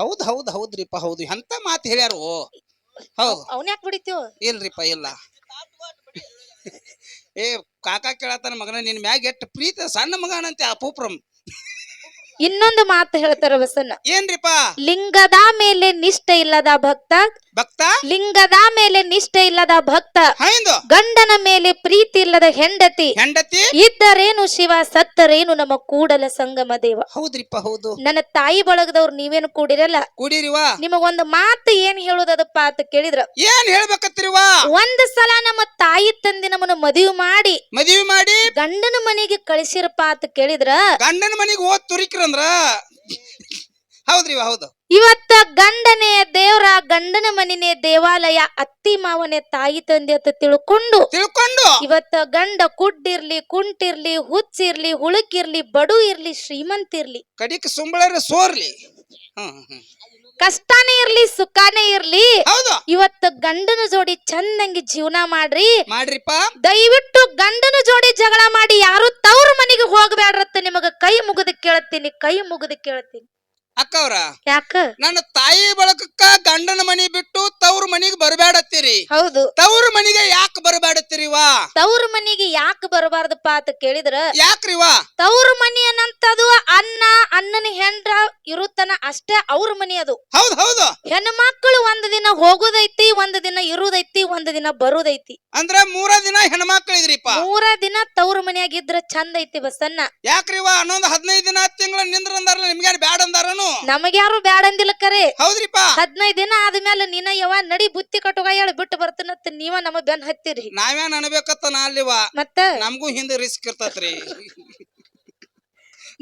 ಹೌದ್ ಹೌದ್ ಹೌದ್ರಿಪ್ಪ ಹೌದು ಎಂತ ಮಾತು ಹೇಳ್ಯಾರು. ಹೌದು ಅವನ್ ಯಾಕೆ ಬಿಡಿತೀವ? ಇಲ್ರಿಪ್ಪ ಇಲ್ಲ. ಏ ಕಾಕಾ ಕೇಳತಾನ ಮಗನ ನಿನ್ ಮ್ಯಾಗ ಎಷ್ಟ್ ಪ್ರೀತಿ ಸಣ್ಣ ಮಗನಂತೆ ಅಪೂಪ್ರಂ. ಇನ್ನೊಂದು ಮಾತು ಹೇಳ್ತಾರ ಬಸನ್ನ, ಏನ್ರಿಪ್ಪ? ಲಿಂಗದ ಮೇಲೆ ನಿಷ್ಠೆ ಇಲ್ಲದ ಭಕ್ತ, ಭಕ್ತ ಲಿಂಗದ ಮೇಲೆ ನಿಷ್ಠೆ ಇಲ್ಲದ ಭಕ್ತ, ಹೈಂದು ಗಂಡನ ಮೇಲೆ ಪ್ರೀತಿ ಇಲ್ಲದ ಹೆಂಡತಿ, ಹೆಂಡತಿ ಇದ್ದರೇನು ಶಿವ ಸತ್ತರೇನು ನಮ್ಮ ಕೂಡಲ ಸಂಗಮ ದೇವ. ಹೌದ್ರಿಪ್ಪ ಹೌದು. ನನ್ನ ತಾಯಿ ಬಳಗದವ್ರು ನೀವೇನು ಕೂಡಿರಲ್ಲ. ಕೂಡಿರಿವಾ? ನಿಮಗೊಂದು ಮಾತು ಏನ್ ಹೇಳುದದಪ್ಪ ಅಂತ ಕೇಳಿದ್ರ, ಏನ್ ಹೇಳ್ಬೇಕತ್ರಿವಾ? ಒಂದ್ ಸಲ ನಮ್ಮ ತಾಯಿ ತಂದೆ ನಮ್ಮನ್ನ ಮದುವೆ ಮಾಡಿ ಗಂಡನ ಮನೆಗೆ ಕಳಿಸಿರಪ್ಪ ಅಂತ ಕೇಳಿದ್ರ, ಗಂಡನ ಮನೆಗೆ ಹೋದ್ ತುರಿಕ್ರಂದ್ರ ಹೌದ್ರಿ ಹೌದು. ಇವತ್ತ ಗಂಡನೇ ದೇವ್ರ, ಗಂಡನ ಮನೆನೇ ದೇವಾಲಯ, ಅತ್ತಿ ಮಾವನೇ ತಾಯಿ ತಂದೆ ಅಂತ ತಿಳ್ಕೊಂಡು ಇವತ್ತ ಗಂಡ ಕುಡ್ಡಿರ್ಲಿ, ಕುಂಟಿರ್ಲಿ, ಹುಚ್ಚಿರ್ಲಿ, ಹುಳುಕಿರ್ಲಿ, ಬಡು ಇರ್ಲಿ, ಶ್ರೀಮಂತ ಇರ್ಲಿ, ಕಡಿಕ ಸುಂಬಳರ ಸೋರ್ಲಿ, ಕಷ್ಟನೇ ಇರ್ಲಿ, ಸುಖಾನೇ ಇರ್ಲಿ, ಇವತ್ತ ಗಂಡನ ಜೋಡಿ ಚಂದಂಗಿ ಜೀವನ ಮಾಡ್ರಿಪ್ಪ. ದಯವಿಟ್ಟು ಗಂಡನ ಜೋಡಿ ಜಗಳ ಮಾಡಿ ಯಾರು ತವ್ರ ಮನೆಗೆ ಹೋಗ್ಬೇಡ್ರತ್ತ ನಿಮಗ ಕೈ ಮುಗಿದು ಕೇಳ್ತೀನಿ, ಕೈ ಮುಗಿದು ಕೇಳ್ತೀನಿ. ಅಕ್ಕವ್ರ ಯಾಕ ನನ್ನ ತಾಯಿ ಬಳಕಕ್ಕ ಗಂಡನ ಮನಿ ಬಿಟ್ಟು ತವ್ರ ಮನಿಗೆ ಬರಬೇಡತ್ತೀರಿ? ಹೌದು. ತವ್ರ ಮನಿಗೆ ಯಾಕೆ ಬರಬೇಡತ್ತೀರಿವಾ? ತವ್ರ ಮನಿಗೆ ಯಾಕೆ ಬರಬಾರ್ದಪ್ಪ ಅಂತ ಕೇಳಿದ್ರ, ಯಾಕ್ರಿವಾ? ತವ್ರ ಮನಿ ಅನ್ನಂತದು ಅನ್ನ, ಅಣ್ಣನ ಹೆಂಡ್ರ ಇರುತ್ತನ ಅಷ್ಟೇ ಅವ್ರ ಮನಿ ಅದು. ಹೌದು ಹೌದು. ಹೆಣ್ಣು ಮಕ್ಕಳು ಒಂದ್ ದಿನ ಹೋಗುದೈತಿ, ಒಂದ್ ದಿನ ಇರುದೈತಿ, ಒಂದ್ ದಿನ ಬರುದೈತಿ. ಅಂದ್ರ 3 ದಿನ ಹೆಣ್ಮಕ್ಳು ಇದ್ರಿಪ್ಪ. 3 ದಿನ ತವ್ರ ಮನಿಯಾಗ ಇದ್ರ ಚಂದ ಐತಿ ಬಸನ್ನ. ಯಾಕ್ರಿವಾ? ಅನ್ನೊಂದು 15 ದಿನ ತಿಂಗಳ ನಿಂದ್ರ ಅಂದಾರಲ್ಲ, ನಿಮ್ಗೆ ಬ್ಯಾಡ ಅಂದಾರನು? ನಮಗ್ಯಾರು ಬ್ಯಾಡ ಅಂದಿಲ್ಲ ಕರೆ. ಹೌದ್ರಿಪ್ಪ. 15 ದಿನ ಆದ್ಮೇಲೆ ನೀನ ಯಾವ ನಡಿ ಬುತ್ತಿ ಕಟ್ಟುಗ ಹೇಳಿ ಬಿಟ್ಟು ಬರ್ತನತ್ ನೀವ ನಮ್ಮ ಬೆನ್ ಹತ್ತಿರಿ. ನಾವೇನ್ ಅನ್ಬೇಕತ್ತ ನಾಲ್ಲಿವಾ? ಮತ್ತ ನಮಗೂ ಹಿಂದೆ ರಿಸ್ಕ್ ಇರ್ತತ್ರಿ.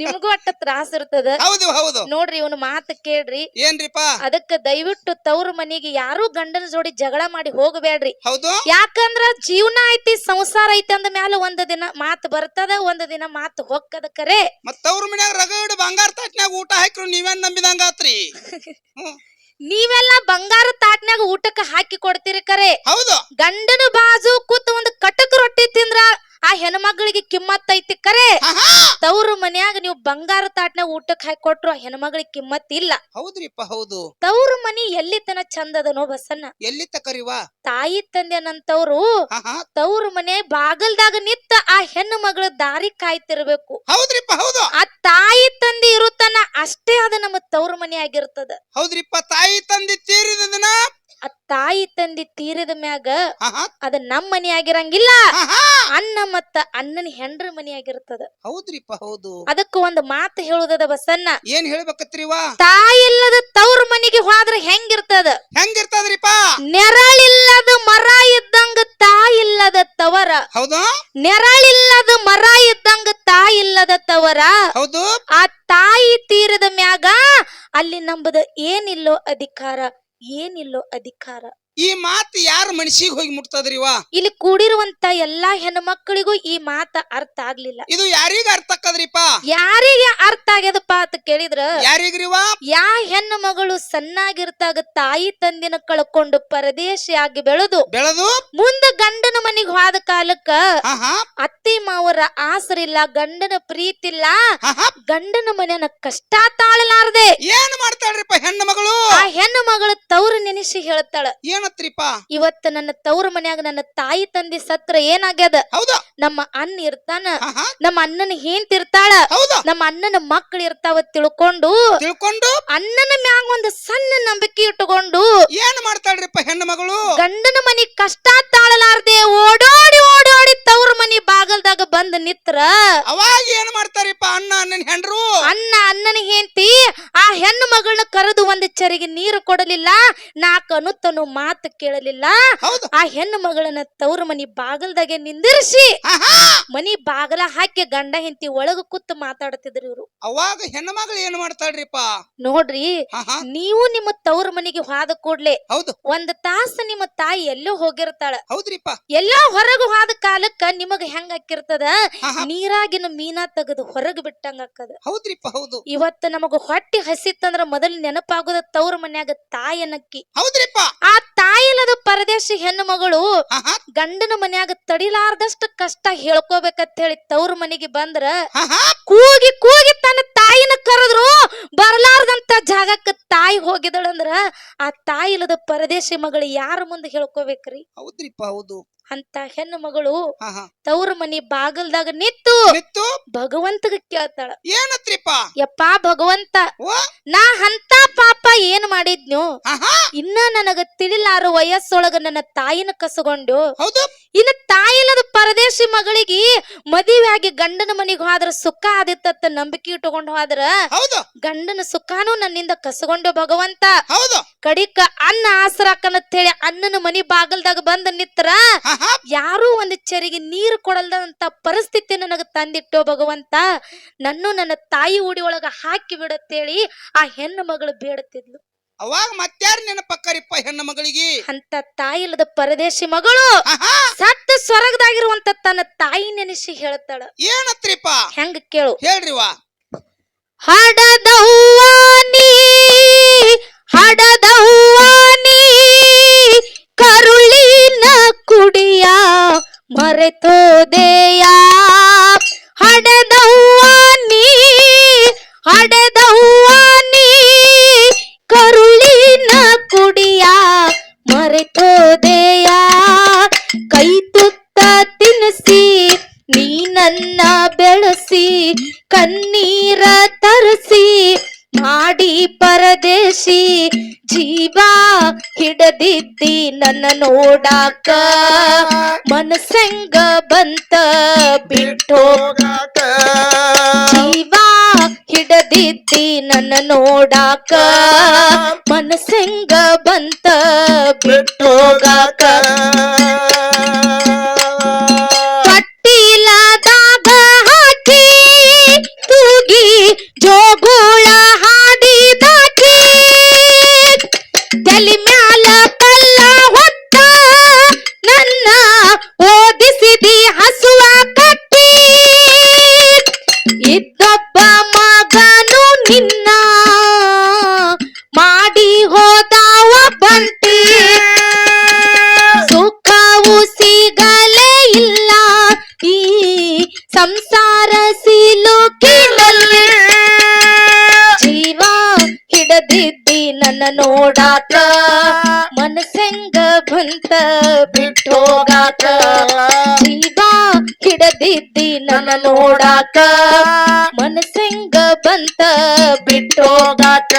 ನಿಮಗೂ ಅಟ್ಟ ತ್ರಾಸ ಇರ್ತದ. ಹೌದು ಹೌದು. ನೋಡ್ರಿ ಇವನು ಮಾತು ಕೇಳ್ರಿ. ಏನ್ರಿಪ್ಪ? ಅದಕ್ಕ ದಯವಿಟ್ಟು ತವ್ರ ಮನಿಗೆ ಯಾರು ಗಂಡನ ಜೋಡಿ ಜಗಳ ಮಾಡಿ ಹೋಗಬೇಡ್ರಿ. ಹೌದು. ಯಾಕಂದ್ರ ಜೀವನ ಐತಿ, ಸಂಸಾರ ಐತಿ ಅಂದ ಮ್ಯಾಲ ಒಂದ್ ದಿನ ಮಾತು ಬರ್ತದ, ಒಂದ್ ದಿನ ಮಾತು ಹೊಕ್ಕದ ಕರೆ. ಮತ್ತ ತವ್ರ ಮನ್ಯಾಗ ರಗಡ್ ಬಂಗಾರ ತಾಟ್ನ್ಯಾಗ ಊಟ ಹಾಕ್ರು ನೀವೇನ್ ನಂಬಿದಂಗ ಆತ್ರಿ? ನೀವೆಲ್ಲ ಬಂಗಾರ ತಾಟ್ನ್ಯಾಗ ಊಟಕ್ಕೆ ಹಾಕಿ ಕೊಡ್ತೀರಿ ಕರೆ. ಹೌದು. ಗಂಡನ ಬಾಜು ಕೂತ್ ಒಂದ್ ಕಟಕ್ ರೊಟ್ಟಿ ತಿಂದ್ರ ಆ ಹೆಣ್ಮಗಳಿಗೆ ಕಿಮ್ಮತ್ ಐತಿ ಕರೆ. ತವ್ರ ಮನ್ಯಾಗ ನೀವು ಬಂಗಾರ ತಾಟ್ನ್ಯಾಗ ಊಟಕ್ಕೆ ಹಾಕಿ ಕೊಟ್ರು ಆ ಹೆಣ್ಮಗಳಿಗೆ ಕಿಮ್ಮತ್ ಇಲ್ಲ. ಹೌದ್ರಿಪ್ಪ ಹೌದು. ತವ್ರ ಮನಿ ಎಲ್ಲಿ ತನ ಚಂದದನೋ ಬಸನ್ನ. ಎಲ್ಲಿ ತಕರಿವಾ? ತಾಯಿ ತಂದೆ ನಂತವ್ರು ತವ್ರ ಮನೆ ಬಾಗಲ್ದಾಗ ನಿತ್ತ ಆ ಹೆಣ್ಣು ಮಗಳ ದಾರಿ ಕಾಯ್ತಿರ್ಬೇಕು. ಹೌದ್ರಿಪ್ಪ ಹೌದು. ಆ ತಾಯಿ ತಂದೆ ಇರುತ್ತನ ಅಷ್ಟೇ ಅದು ನಮ್ಮ ತವ್ರ ಮನೆ ಆಗಿರ್ತದ. ಹೌದ್ರಿಪ್ಪ. ತಾಯಿ ತಂದೆ ತೀರಿದ ದಿನ, ಆ ತಾಯಿ ತಂದೆ ತೀರಿದ ಮ್ಯಾಗ ಅದ ನಮ್ಮ ಮನಿ ಆಗಿರಂಗಿಲ್ಲ, ಅಣ್ಣ ಮತ್ತ ಅಣ್ಣನ ಹೆಂಡ್ರ ಮನಿ ಆಗಿರ್ತದ. ಹೌದ್ರಿಪ್ಪ ಹೌದು. ಅದಕ್ಕ ಒಂದು ಮಾತು ಹೇಳುದದ ಬಸನ್ನ. ಏನ್ ಹೇಳ್ಬೇಕತ್ರಿವಾ? ತಾಯಿ ಇಲ್ಲದ ತವ್ರ ಮನಿಗೆ ಹೋದ್ರ ಹೆಂಗಿರ್ತದ? ಹೆಂಗಿರ್ತದ್ರಿಪ್ಪ? ನೆರಳಿಲ್ಲದ ಮರ ಇದ್ದಂಗ ತಾಯಿ ಇಲ್ಲದ ತವರ. ಹೌದು. ನೆರಳಿಲ್ಲದ ಮರ ಇದ್ದಂಗ ತಾಯಿ ಇಲ್ಲದ ತವರ. ಹೌದು. ಆ ತಾಯಿ ತೀರದ ಮ್ಯಾಗ ಅಲ್ಲಿ ನಂಬದ ಏನಿಲ್ಲೋ ಅಧಿಕಾರ, ಏನಿಲ್ಲೋ ಅಧಿಕಾರ. ಈ ಮಾತು ಯಾರ ಮನಸ್ಸಿಗೆ ಹೋಗಿ ಮುಟ್ತದ್ರಿವಾ? ಇಲ್ಲಿ ಕೂಡಿರುವಂತ ಎಲ್ಲಾ ಹೆಣ್ಮಕ್ಳಿಗೂ ಈ ಮಾತ ಅರ್ಥ ಆಗ್ಲಿಲ್ಲ. ಇದು ಯಾರಿಗ ಅರ್ಥ ಆಕದ್ರಿಪ್ಪ? ಯಾರಿಗೆ ಅರ್ಥ ಆಗ್ಯದಪ್ಪ ಅಂತ ಕೇಳಿದ್ರ, ಯಾರಿಗ್ರಿವಾ? ಯಾ ಹೆಣ್ಣು ಮಗಳು ಸಣ್ಣಾಗಿರ್ತಾಗ ತಾಯಿ ತಂದಿನ ಕಳ್ಕೊಂಡು ಪರದೇಶಿಯಾಗಿ ಬೆಳೆದು ಮುಂದ ಗಂಡನ ಮನಿಗೆ ಹೋದ ಕಾಲಕ್ಕ ಅತ್ತಿ ಮಾವರ ಆಸರಿಲ್ಲ, ಗಂಡನ ಪ್ರೀತಿ ಇಲ್ಲ, ಗಂಡನ ಮನೆಯನ್ನ ಕಷ್ಟ ತಾಳಲಾರದೆ ಏನ್ ಮಾಡ್ತಾಳ್ರಿಪ್ಪ ಹೆಣ್ಣು ಮಗಳು? ಆ ಹೆಣ್ಣು ಮಗಳು ತವ್ರ ನೆನೆಸಿ ಹೇಳ್ತಾಳ, ಏನತ್ರಿಪ್ಪ? ಇವತ್ತ ನನ್ನ ತವ್ರ ಮನ್ಯಾಗ ನನ್ನ ತಾಯಿ ತಂದೆ ಸತ್ರ ಏನಾಗ್ಯದ? ನಮ್ಮ ಅಣ್ಣ ಇರ್ತಾನ, ನಮ್ಮ ಅಣ್ಣನ ಹೆಂಡತಿ ಇರ್ತಾಳ, ನಮ್ಮ ಅಣ್ಣನ ಮಕ್ಕಳು ಇರ್ತಾವ ತಿಳ್ಕೊಂಡು ಅಣ್ಣನ ಮ್ಯಾಗ ಒಂದು ಸಣ್ಣ ನಂಬಿಕೆ ಇಟ್ಟುಕೊಂಡು ಏನ್ ಮಾಡ್ತಾಳ್ರಿಪ್ಪ ಹೆಣ್ಣು ಮಗಳು? ಗಂಡನ ಮನಿ ಕಷ್ಟ ತಾಳಲಾರ್ದೆ ಓಡೋಡಿ ಓಡೋಡಿ ತವ್ರ ಮನಿ ಬಾಗಲ್ದಾಗ ಬಂದ್ ನಿತ್ರ ಅವಾಗ ಏನ್ ಮಾಡ್ತಾರಿಪ್ಪ ಅಣ್ಣ ಅಣ್ಣನ ಹೆಂಡ್ರು? ಅಣ್ಣ ಅಣ್ಣನ ಹೆಂಡತಿ ಆ ಹೆಣ್ಣು ಮಗಳನ್ನ ಕರೆದು ಒಂದ್ ಚರಿಗೆ ನೀರು ಕೊಡಲಿಲ್ಲ, 4 ಅನುತ್ತನು ಮಾತು ಕೇಳಲಿಲ್ಲ. ಆ ಹೆಣ್ಣು ಮಗಳನ್ನ ತವ್ರ ಮನಿ ಬಾಗಲ್ದಾಗೆ ನಿಂದಿರಿಸಿ ಮನಿ ಬಾಗಲ ಹಾಕಿ ಗಂಡ ಹೆಂಡತಿ ಒಳಗ ಕೂತ್ ಮಾತಾಡ್ತಿದ್ರು ಇವ್ರು. ಅವಾಗ ಹೆಣ್ಣು ಮಗಳು ಏನ್ ಮಾಡ್ತಾಳ್ರಿಪ್ಪ? ನೋಡ್ರಿ, ನೀವು ನಿಮ್ಮ ತವ್ರ ಮನಿಗೆ ಹೋದ ಕೂಡ್ಲೆ ಒಂದ್ ತಾಸ ನಿಮ್ಮ ತಾಯಿ ಎಲ್ಲೋ ಹೋಗಿರ್ತಾಳ. ಹೌದ್ರಿಪ್ಪ. ಎಲ್ಲೋ ಹೊರಗ ಹೋದ ಕಾಲಕ್ಕ ನಿಮಗ ಹೆಂಗ ಆಕಿರ್ತದ? ನೀರಾಗಿನ ಮೀನಾ ತೆಗೆದು ಹೊರಗ ಬಿಟ್ಟಂಗ ಆಕದ. ಹೌದ್ರಿಪ್ಪ ಹೌದು. ಇವತ್ತು ನಮಗ ಹೊಟ್ಟಿ ಹಸಿತ್ತಂದ್ರ ಮೊದಲು ನೆನಪಾಗೋದ ತವ್ರ ಮನ್ಯಾಗ ತಾಯನಕ್ಕಿ. ಹೌದ್ರಿಪ್ಪ. ಆ ತಾಯಿಲದ ಪರದೇಶಿ ಹೆಣ್ಣು ಮಗಳು ಆಹಾ ಗಂಡನ ಮನ್ಯಾಗ ತಡಿಲಾರ್ದಷ್ಟ ಕಷ್ಟ ಹೇಳ್ಕೋಬೇಕಂತ ಹೇಳಿ ತವ್ರ ಮನೆಗೆ ಬಂದ್ರ ಆಹಾ ಕೂಗಿ ಕೂಗಿ ತನ್ನ ತಾಯಿನ ಕರೆದ್ರು ಬರ್ಲಾರ್ದಂತ ಜಾಗಕ್ಕ ತಾಯಿ ಹೋಗಿದಳಂದ್ರ ಆ ತಾಯಿಲದ ಪರದೇಶಿ ಮಗಳು ಯಾರ ಮುಂದೆ ಹೇಳ್ಕೋಬೇಕ್ರಿ? ಹೌದ್ರಿಪ್ಪ ಹೌದು. ಅಂತ ಹೆಣ್ಣು ಮಗಳು ಆಹಾ ತವ್ರ ಮನಿ ಬಾಗಲ್ದಾಗ ನಿತ್ತು ನಿತ್ತು ಭಗವಂತಗ ಕೇಳ್ತಾಳ, ಏನತ್ರಿಪ್ಪ? ಯಪ್ಪಾ ಭಗವಂತ, ಓ ನಾ ಅಂತ ಪಾಪ ಏನ್ ಮಾಡಿದ್ನು? ಆಹಾ ಇನ್ನ ನನಗ ತಿಳಿಲಾರ ವಯಸ್ಸೊಳಗ ನನ್ನ ತಾಯಿನ ಕಸಗೊಂಡು ಹೌದು. ಇನ್ನು ತಾಯಿಲದ ಪರದೇಶಿ ಮಗಳಿಗೆ ಮದುವೆ ಆಗಿ ಗಂಡನ ಮನಿಗೆ ಹೋದ್ರ ಸುಖ ಆದಿತ್ತ ನಂಬಿಕೆ ಇಟ್ಟುಕೊಂಡು ಹೋದ್ರ ಹೌದು ಗಂಡನ ಸುಖಾನು ನನ್ನಿಂದ ಕಸಗೊಂಡು ಭಗವಂತ. ಹೌದು. ಕಡಿಕ ಅನ್ನ ಆಸರಾಕಂತ ಹೇಳಿ ಅಣ್ಣನ ಮನಿ ಬಾಗಲ್ದಾಗ ಬಂದ ನಿತ್ರ ಆಹಾ ಯಾರೂ ಒಂದ್ ಚರಿಗೆ ನೀರು ಕೊಡಲ್ದಂತ ಪರಿಸ್ಥಿತಿ ನನಗ ತಂದಿಟ್ಟೋ ಭಗವಂತ. ನನ್ನ ತಾಯಿ ಉಡಿ ಒಳಗ ಹಾಕಿ ಬಿಡತ್ತೇಳಿ ಆ ಹೆಣ್ಣು ಮಗಳು ಬೇಡುತ್ತಿದ್ಲು. ಅವಾಗ ಮತ್ಯಾರ ನೆನಪಕ್ಕರಿಪ್ಪ ಹೆಣ್ಣು ಮಗಳಿಗೆ? ಅಂತ ತಾಯಿಲ್ಲದ ಪರದೇಶಿ ಮಗಳು ಆಹಾ ಸತ್ತ ಸ್ವರ್ಗದಾಗಿರುವಂತ ತನ್ನ ತಾಯಿ ನೆನೆಸಿ ಹೇಳ್ತಾಳ. ಏನತ್ರಿಪ್ಪ? ಹೆಂಗ ಕೇಳು. ಹೇಳ್ರಿವಾ. ಹಡದವ್ವಾನಿ ಹಡದವ್ವಾನಿ ಕರುಳಿನ ಕುಡಿಯ ಮರೆತೋದೆಯ. ಹಡದವ್ವಾನಿ ಹಡದವ್ವಾನಿ ಕರುಳಿನ ಕುಡಿಯ ಮರೆತೋದೆಯ. ಕೈ ತುತ್ತ ತಿನ್ನಿಸಿ ನೀ ನನ್ನ ಬೆಳೆಸಿ ಕಣ್ಣೀರ ತರಿಸಿ ಮಾಡಿ ಪರದೇಶಿ ಜೀವ ಹಿಡದಿದ್ದಿ ನನ್ನ ನೋಡಾಕ ಮನಸಂಗ ಬಂತ ಬಿಟ್ಟೋಗಾಕ. ಜೀವ ಹಿಡದಿದ್ದಿ ನನ್ನ ನೋಡಾಕ ಮನಸಂಗ ಬಂತ ಬಿಟ್ಟೋಗಾಕ. ಪಟ್ಟಿಲದಾಗ ಹಾಕಿ ತೂಗಿ ಜೋಗುಳ ಹಾಡಿದಾಕಿ ತಲಿ ಮ್ಯಾಲ ಪಲ್ಲ ಹೊತ್ತ ನನ್ನ ಓದಿಸಿದಿ ಹಸುವ ಕಟ್ಟಿ. ಇದ್ದೊಬ್ಬ ಮಗನು ನಿನ್ನ ಮಾಡಿ ಹೋದಾವ ಬಂಟಿ. ಸುಖವು ಸಿಗಲೇ ಇಲ್ಲ ಈ ಸಂಸಾರ ಸಿಲುಕಿನಲ್ಲಿ. ಜೀವ ಹಿಡದಿದ್ದಿ ನನ್ನ ನೋಡಾಕ ಮನಸಂಗ ಬಂತ ಬಿಟ್ಟೋಗಾಕ. ಜೀವ ಹಿಡದಿದ್ದಿ ನನ್ನ ನೋಡಾಕ ಮನಸಂಗ ಬಂತ ಬಿಟ್ಟೋಗಾಕ.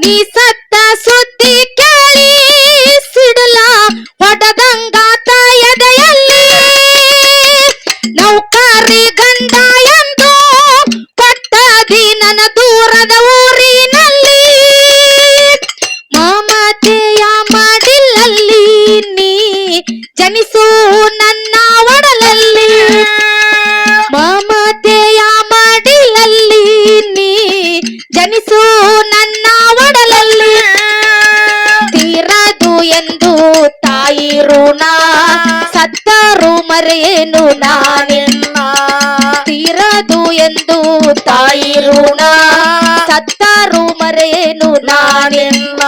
ನೀ ಸತ್ತ ಸುದ್ದಿ ಕೇಳಿ ಸಿಡಲ ಹೊಡದಂಗಾತ ಎದೆಯಲ್ಲಿ. ನೌಕರಿ ಗಂಡ ಎಂದು ಕೊಟ್ಟದಿ ನನ್ನ ದೂರದ ಊರಿನಲ್ಲಿ. ಮಮತೆಯ ಮಾಡಿಲ್ಲಲ್ಲಿ ನೀ ಜನಿಸು ನನ್ನ ಒಡಲಲ್ಲಿ. ಮಮತೆಯ ಮಾಡಿಲ್ಲಲ್ಲಿ ನೀ ಜನಿಸು ನನ್ನ ಒಡಲಲ್ಲಿ. ತೀರದು ಎಂದು ತಾಯಿ ಋಣ ಸತ್ತರು ಮರೆಯೇನು ನಾನಿನ್ನ. ತೀರದು ಎಂದು ತಾಯಿ ಋಣ ಸತ್ತರು ಮರೆಯೇನು ನಾನಿನ್ನ.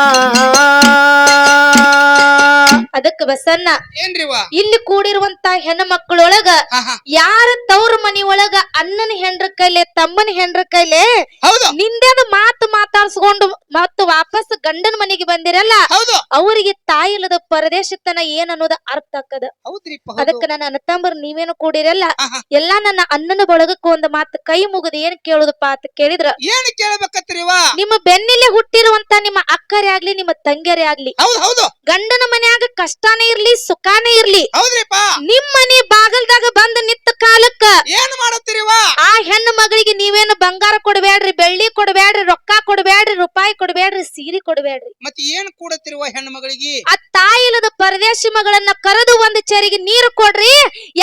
ಅದಕ್ಕೆ ಬಸನ್ನ ಏನ್ರಿವಾ? ಇಲ್ಲಿ ಕೂಡಿರುವಂತ ಹೆಣ್ಣು ಮಕ್ಕಳೊಳಗ ಆಹಾ ಯಾರ ತವ್ರ ಮನಿ ಒಳಗ ಅಣ್ಣನ ಹೆಂಡ್ರ ಕೈಲೆ ತಮ್ಮನ ಹೆಂಡ್ರ ಕೈಲೆ ಹೌದು ನಿಂದೇದ ಮಾತು ಮಾತಾಡ್ಸ್ಕೊಂಡು ಮತ್ತ ವಾಪಸ್ ಗಂಡನ ಮನೆಗೆ ಬಂದಿರಲ್ಲ ಹೌದು ಅವರಿಗೆ ತಾಯಿಲ್ಲದ ಪರದೇಶತನ ಏನ್ ಅನ್ನೋದ ಅರ್ಥ ಆಕದ. ಹೌದ್ರಿಪ್ಪ ಅದಕ್ಕ ನನ್ನ ಅಣ್ಣತಂಬರ್ ನೀವೇನು ಕೂಡಿರಲ್ಲ ಆಹಾ ಎಲ್ಲಾ ನನ್ನ ಅಣ್ಣನ ಬಳಗಕ್ಕ ಒಂದ್ ಮಾತು ಕೈ ಮುಗಿದ ಏನ್ ಕೇಳುದಪ್ಪ ಅಂತ ಕೇಳಿದ್ರ, ಏನ್ ಕೇಳಬೇಕತ್ರಿವಾ? ನಿಮ್ಮ ಬೆನ್ನಿಲೆ ಹುಟ್ಟಿರುವಂತ ನಿಮ್ಮ ಅಕ್ಕರೇ ಆಗ್ಲಿ ನಿಮ್ಮ ತಂಗಿಯರೇ ಆಗ್ಲಿ ಹೌದು ಹೌದು ಗಂಡನ ಮನ್ಯಾಗ ಕಷ್ಟಾನೇ ಇರ್ಲಿ ಸುಖಾನೇ ಇರ್ಲಿ ಹೌದ್ರಿಪ್ಪ. ನಿಮ್ ಮನಿ ಬಾಗಲ್ದಾಗ ಬಂದ ನಿತ್ತ ಕಾಲಕ್ಕ ಏನ್ ಮಾಡತ್ತೀರಿವಾ? ಆ ಹೆಣ್ಣು ಮಗಳಿಗೆ ನೀವೇನು ಬಂಗಾರ ಕೊಡಬೇಡ್ರಿ, ಬೆಳ್ಳಿ ಕೊಡಬೇಡ್ರಿ, ರೊಕ್ಕ ಕೊಡಬೇಡ್ರಿ, ರೂಪಾಯಿ ಕೊಡಬೇಡ್ರಿ, ಸೀರೆ ಕೊಡಬೇಡ್ರಿ. ಮತ್ ಏನ್ ಕೂಡತ್ತಿರುವ ಹೆಣ್ಣು ಮಗಳಿಗೆ? ಆ ತಾಯಿಲದ ಪರದೇಶಿ ಮಗಳನ್ನ ಕರೆದು ಒಂದ್ ಚರಿಗೆ ನೀರು ಕೊಡ್ರಿ.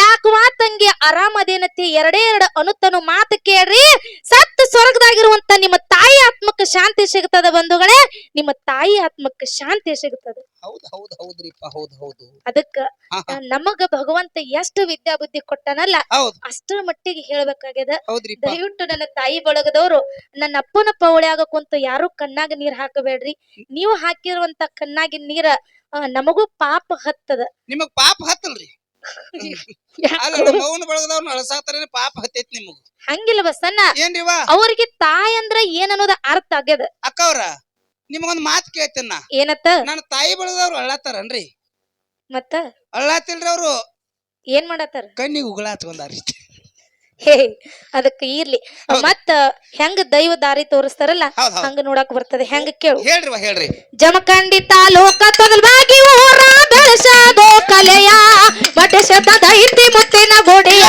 ಯಾಕವಾ ತಂಗಿ ಆರಾಮದೇನತಿ ಎರಡೇ ಎರಡು ಅನುತನು ಮಾತು ಕೇಳ್ರಿ. ಸತ್ತು ಸ್ವರ್ಗದಾಗಿರುವಂತ ನಿಮ್ಮ ತಾಯಿ ಆತ್ಮಕ್ಕೆ ಶಾಂತಿ ಸಿಗುತ್ತದೆ ಬಂಧುಗಳೇ, ನಿಮ್ಮ ತಾಯಿ ಆತ್ಮಕ್ಕೆ ಶಾಂತಿ ಸಿಗುತ್ತದೆ. ಹೌದ್ ಹೌದ್ ಹೌದ್ರಿಪ್ಪ ಹೌದ್ ಹೌದು ಅದಕ್ಕ ಹಾ, ಹಾ. ನಮಗ ಭಗವಂತ ಎಷ್ಟು ವಿದ್ಯಾ ಬುದ್ಧಿ ಕೊಟ್ಟನಲ್ಲ ಹೌದ್ ಅಷ್ಟರ ಮಟ್ಟಿಗೆ ಹೇಳ್ಬೇಕಾಗ್ಯದ. ಹೌದ್ರಿಪ್ಪ ದಯವಿಟ್ಟು ನನ್ನ ತಾಯಿ ಬಳಗದವರು ನನ್ನ ಅಪ್ಪನ ಪವಳ್ಯಾಗ ಕುಂತು ಯಾರು ಕಣ್ಣಾಗ ನೀರ್ ಹಾಕಬೇಡ್ರಿ. ನೀವು ಹಾಕಿರುವಂತ ಕಣ್ಣಾಗಿನ ನೀರ ನಮಗೂ ಪಾಪ ಹತ್ತದ. ನಿಮಗ್ ಪಾಪ ಹತ್ತಲ್ರಿ ಅಲ್ಲ ನಮ್ಮ ಅವನ ಬಳಗದವ್ರನ್ನ ಅಳಸಾತಾರ ಪಾಪ ಹತ್ತೈತಿ ನಿಮಗ್ ಹಂಗಿಲ್ಲ ಬಸಣ್ಣ, ಏನ್ರಿವಾ ಅವ್ರಿಗೆ ತಾಯಿ ಅಂದ್ರ ಏನ್ ಅನ್ನೋದ ಅರ್ಥ ಆಗ್ಯದ. ಅಕ್ಕವ್ರ ನಿಮಗೊಂದ್ ಮಾತ್ ಕೇಳ್ತೇನ ಏನತ್ತ ನನ್ನ ತಾಯಿ ಬಳಗದವ್ರು ಅಳ್ಳಾತಾರನ್ರಿ ಮತ್ತ ಅಳ್ಳಾತಿಲ್ರಿ ಅವ್ರು ಏನ್ ಮಾಡತ್ತಾರ? ಕಣ್ಣಿಗೆ ಉಗುಳ ಹಚ್ಕೊಂಡಾರ್ರಿ ಹೇ ಅದಕ್ಕ ಇರ್ಲಿ. ಮತ್ತ ಹೆಂಗ ದೈವ ದಾರಿ ತೋರಿಸ್ತಾರಲ್ಲ ಹೌದ್ ಹೌದ್ ಹಂಗ ನೋಡಕ್ ಬರ್ತದೆ. ಹೆಂಗ ಕೇಳು. ಹೇಳ್ರಿವಾ ಹೇಳ್ರಿ ಜಮಖಂಡಿ ತಾಲೂಕ ತೊದಲ್ಬಾಗಿ ಊರ ಬೆಳಸಾದೋ ಕಲೆಯ ಮಠ ಶತದ ಇತಿ ಮುತ್ತಿನ ಗುಡಿಯ